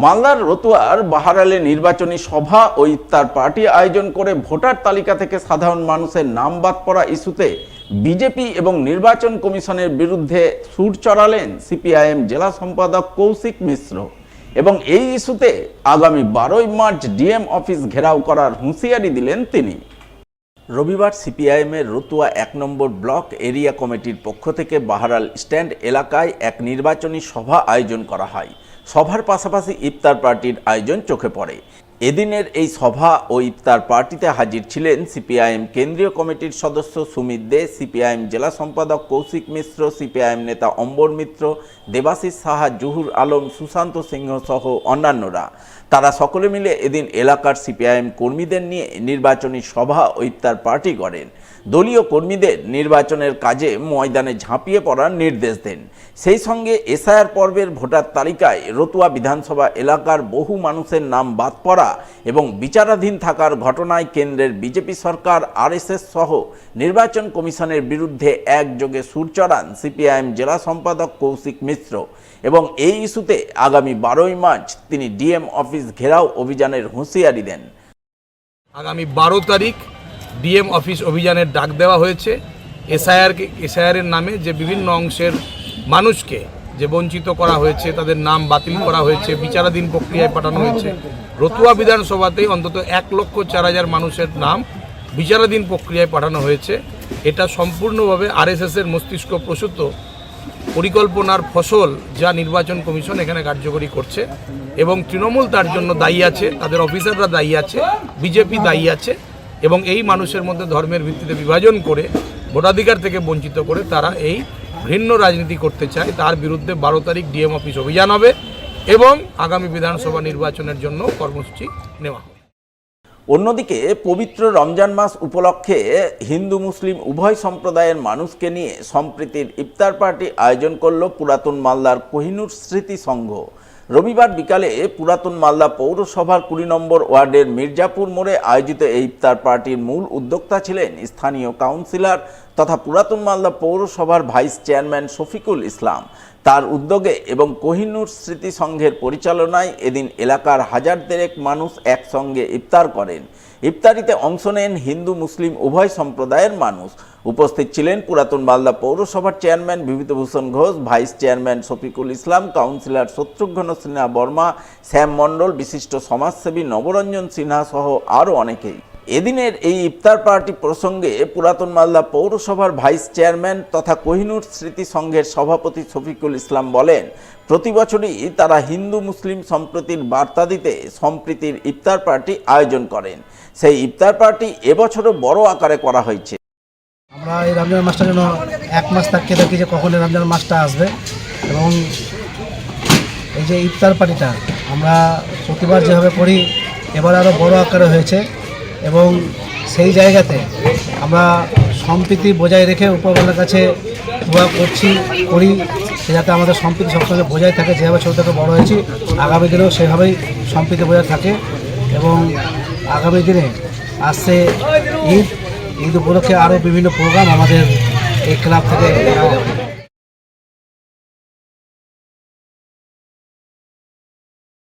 মালদার রতুয়ার বাহারালে নির্বাচনী সভা ও ইফতার পার্টি আয়োজন করে ভোটার তালিকা থেকে সাধারণ মানুষের নাম বাদ পড়া ইস্যুতে বিজেপি এবং নির্বাচন কমিশনের বিরুদ্ধে সুর চড়ালেন সিপিআইএম জেলা সম্পাদক কৌশিক মিশ্র এবং এই ইস্যুতে আগামী 12ই মার্চ ডিএম অফিস ঘেরাও করার হুঁশিয়ারি দিলেন তিনি। রবিবার সিপিআইএমের রতুয়া 1 নম্বর ব্লক এরিয়া কমিটির পক্ষ থেকে বাহারাল স্ট্যান্ড এলাকায় এক নির্বাচনী সভা আয়োজন করা হয়। সভার পাশাপাশি ইফতার পার্টির আয়োজন চোখে পড়ে। এদিনের এই সভা ও ইফতার পার্টিতে হাজির ছিলেন সিপিআইএম কেন্দ্রীয় কমিটির সদস্য সুমিত দে, সিপিআইএম জেলা সম্পাদক কৌশিক মিশ্র, সিপিআইএম নেতা অম্বর মিত্র, দেবাশিস সাহা, জহুর আলম, সুশান্ত সিংহ সহ অন্যান্যরা। তারা সকলে মিলে এদিন এলাকার সিপিআইএম কর্মীদের নিয়ে নির্বাচনী সভা ও ইফতার পার্টি করেন। দলীয় কর্মীদের নির্বাচনের কাজে ময়দানে ঝাঁপিয়ে পড়ার নির্দেশ দেন। সেই সঙ্গে এসআইআর পর্বের ভোটার তালিকায় রতুয়া বিধানসভা এলাকার বহু মানুষের নাম বাদ পড়া এবং বিচারাধীন থাকার ঘটনায় কেন্দ্রের বিজেপি সরকার, আরএসএস সহ নির্বাচন কমিশনের বিরুদ্ধে একযোগে সুর চড়ান সিপিআইএম জেলা সম্পাদক কৌশিক মিশ্র এবং এই ইস্যুতে আগামী 12ই মার্চ তিনি ডিএম অফিস ঘেরাও অভিযানের হুঁশিয়ারি দেন। আগামী 12 তারিখ ডিএম অফিস অভিযানের ডাক দেওয়া হয়েছে। এসআইআরের নামে যে বিভিন্ন অংশের মানুষকে যে বঞ্চিত করা হয়েছে, তাদের নাম বাতিল করা হয়েছে, বিচারাধীন প্রক্রিয়ায় পাঠানো হয়েছে। রতুয়া বিধানসভাতেই অন্তত 1,04,000 মানুষের নাম বিচারাধীন প্রক্রিয়ায় পাঠানো হয়েছে। এটা সম্পূর্ণভাবে আরএসএসের মস্তিষ্ক প্রসূত পরিকল্পনার ফসল, যা নির্বাচন কমিশন এখানে কার্যকরী করছে এবং তৃণমূল তার জন্য দায়ী আছে, তাদের অফিসাররা দায়ী আছে, বিজেপি দায়ী আছে এবং এই মানুষের মধ্যে ধর্মের ভিত্তিতে বিভাজন করে ভোটাধিকার থেকে বঞ্চিত করে তারা এই ভিন্ন রাজনীতি করতে চায়। তার বিরুদ্ধে 12 তারিখ ডিএম অফিস অভিযান হবে এবং আগামী বিধানসভা নির্বাচনের জন্য কর্মসূচি নেওয়া হবে। অন্যদিকে পবিত্র রমজান মাস উপলক্ষে হিন্দু মুসলিম উভয় সম্প্রদায়ের মানুষকে নিয়ে সম্প্রীতির ইফতার পার্টি আয়োজন করল পুরাতন মালদার কোহিনুর স্মৃতি সংঘ। রবিবার বিকালে পুরাতন মালদা পৌরসভার 20 নম্বর ওয়ার্ডের মির্জাপুর মোড়ে আয়োজিত এই ইফতার পার্টির মূল উদ্যোক্তা ছিলেন স্থানীয় কাউন্সিলর তথা পুরাতন মালদা পৌরসভার ভাইস চেয়ারম্যান শফিকুল ইসলাম। তার উদ্যোগে এবং কোহিনুর স্মৃতি সংঘের পরিচালনায় এদিন এলাকার হাজার দেড়েক মানুষ একসঙ্গে ইফতার করেন। ইফতারিতে অংশ নেন হিন্দু মুসলিম উভয় সম্প্রদায়ের মানুষ। উপস্থিত ছিলেন পুরাতন মালদা পৌরসভার chairman Bibhutibhushan Ghosh, vice chairman Shafiqul Islam, councillor Shatrughan Sinha Barma, Shyam Mondal, বিশিষ্ট সমাজসেবী নবরঞ্জন সিনহা সহ আরও অনেকেই। এদিনের এই ইফতার পার্টি প্রসঙ্গে পুরাতন মালদা পৌরসভার ভাইস চেয়ারম্যান তথা কোহিনুর স্মৃতি সংঘের সভাপতি শফিকুল ইসলাম বলেন, প্রতি বছরই তারা হিন্দু মুসলিম সম্প্রীতির বার্তা দিতে সম্প্রীতির ইফতার পার্টি আয়োজন করেন। সেই ইফতার পার্টি এবছরও বড় আকারে করা হয়েছে। আমরা এই রমজান মাসটার জন্য 1 মাস থাকতে থাকি যে কখন রমজান মাসটা আসবে এবং এই যে ইফতার পার্টিটা আমরা প্রতিবার যেভাবে করি এবার আরও বড় আকারে হয়েছে এবং সেই জায়গাতে আমরা সম্প্রীতি বজায় রেখে উপরওয়ালার কাছে দোয়া করি যাতে আমাদের সম্প্রীতি সবসময় বজায় থাকে। যেভাবে ছোটো থেকে বড় হয়েছি আগামী দিনেও সেভাবেই সম্প্রীতি বজায় থাকে এবং আগামী দিনে আসছে ঈদ উপলক্ষে আরও বিভিন্ন প্রোগ্রাম আমাদের এই ক্লাব থেকে